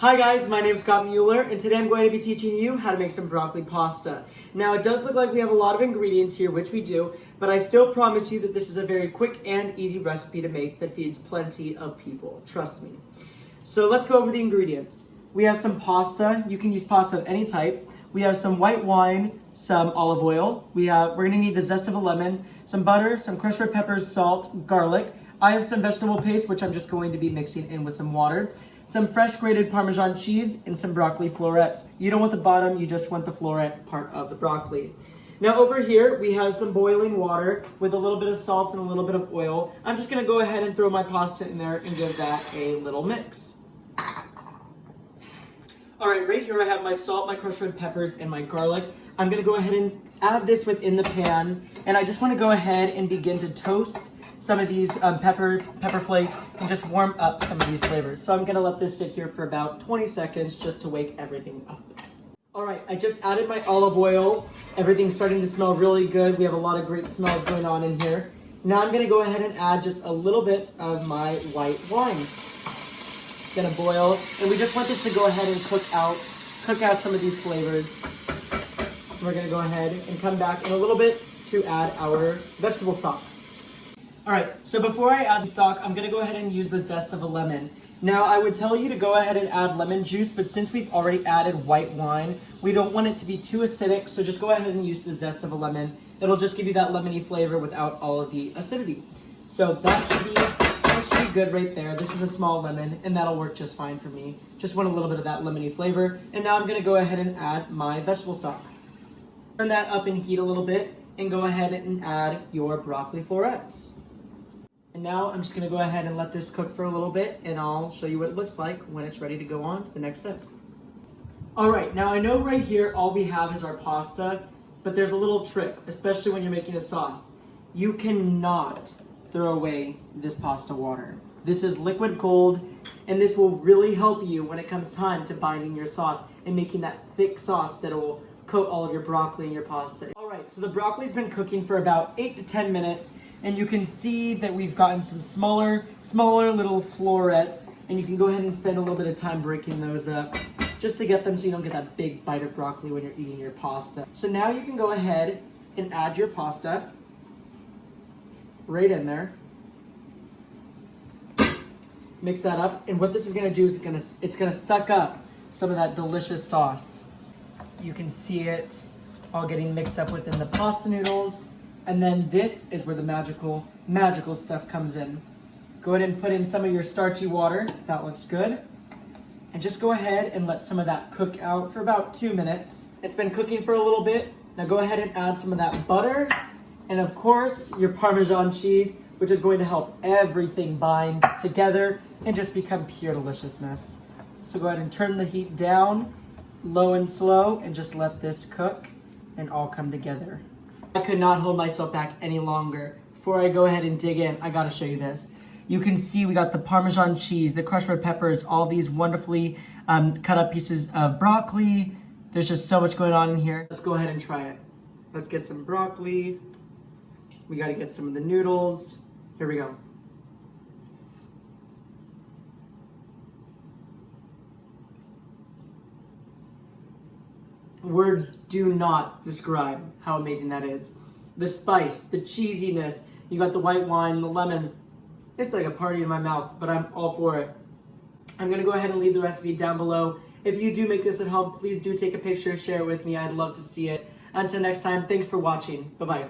Hi guys, my name is Scott Mueller, and today I'm going to be teaching you how to make some broccoli pasta. Now it does look like we have a lot of ingredients here, which we do, but I still promise you that this is a very quick and easy recipe to make that feeds plenty of people, trust me. So let's go over the ingredients. We have some pasta. You can use pasta of any type. We have some white wine, some olive oil. We're going to need the zest of a lemon, some butter, some crushed red peppers, salt, garlic. I have some vegetable paste, which I'm just going to be mixing in with some water. Some fresh grated Parmesan cheese, and some broccoli florets. You don't want the bottom, you just want the floret part of the broccoli. Now over here, we have some boiling water with a little bit of salt and a little bit of oil. I'm just gonna go ahead and throw my pasta in there and give that a little mix. All right here I have my salt, my crushed red peppers, and my garlic. I'm gonna go ahead and add this within the pan, and I just wanna go ahead and begin to toast some of these pepper flakes and just warm up some of these flavors. So I'm gonna let this sit here for about 20 seconds just to wake everything up. All right, I just added my olive oil. Everything's starting to smell really good. We have a lot of great smells going on in here. Now I'm gonna go ahead and add just a little bit of my white wine. It's gonna boil, and we just want this to go ahead and cook out some of these flavors. We're gonna go ahead and come back in a little bit to add our vegetable stock. All right, so before I add the stock, I'm gonna go ahead and use the zest of a lemon. Now, I would tell you to go ahead and add lemon juice, but since we've already added white wine, we don't want it to be too acidic, so just go ahead and use the zest of a lemon. It'll just give you that lemony flavor without all of the acidity. So that should be good right there. This is a small lemon, and that'll work just fine for me. Just want a little bit of that lemony flavor. And now I'm gonna go ahead and add my vegetable stock. Turn that up and heat a little bit, and go ahead and add your broccoli florets. And now I'm just gonna go ahead and let this cook for a little bit, and I'll show you what it looks like when it's ready to go on to the next step. All right, now I know right here all we have is our pasta, but there's a little trick, especially when you're making a sauce. You cannot throw away this pasta water. This is liquid gold, and this will really help you when it comes time to binding your sauce and making that thick sauce that will coat all of your broccoli and your pasta. All right, so the broccoli's been cooking for about 8 to 10 minutes, and you can see that we've gotten some smaller little florets, and you can go ahead and spend a little bit of time breaking those up just to get them so you don't get that big bite of broccoli when you're eating your pasta. So now you can go ahead and add your pasta right in there. Mix that up, and what this is gonna do is it's gonna suck up some of that delicious sauce. You can see it all getting mixed up within the pasta noodles. And then this is where the magical stuff comes in. Go ahead and put in some of your starchy water. That looks good. And just go ahead and let some of that cook out for about 2 minutes. It's been cooking for a little bit. Now go ahead and add some of that butter. And of course, your Parmesan cheese, which is going to help everything bind together and just become pure deliciousness. So go ahead and turn the heat down, low and slow, and just let this cook and all come together. I could not hold myself back any longer. Before I go ahead and dig in, I gotta show you this. You can see we got the Parmesan cheese, the crushed red peppers, all these wonderfully cut up pieces of broccoli. There's just so much going on in here. Let's go ahead and try it. Let's get some broccoli. We gotta get some of the noodles. Here we go. Words do not describe how amazing that is. The spice, the cheesiness, you got the white wine, the lemon. It's like a party in my mouth, but I'm all for it. I'm gonna go ahead and leave the recipe down below. If you do make this at home, please do take a picture, share it with me. I'd love to see it. Until next time, thanks for watching. Bye-bye.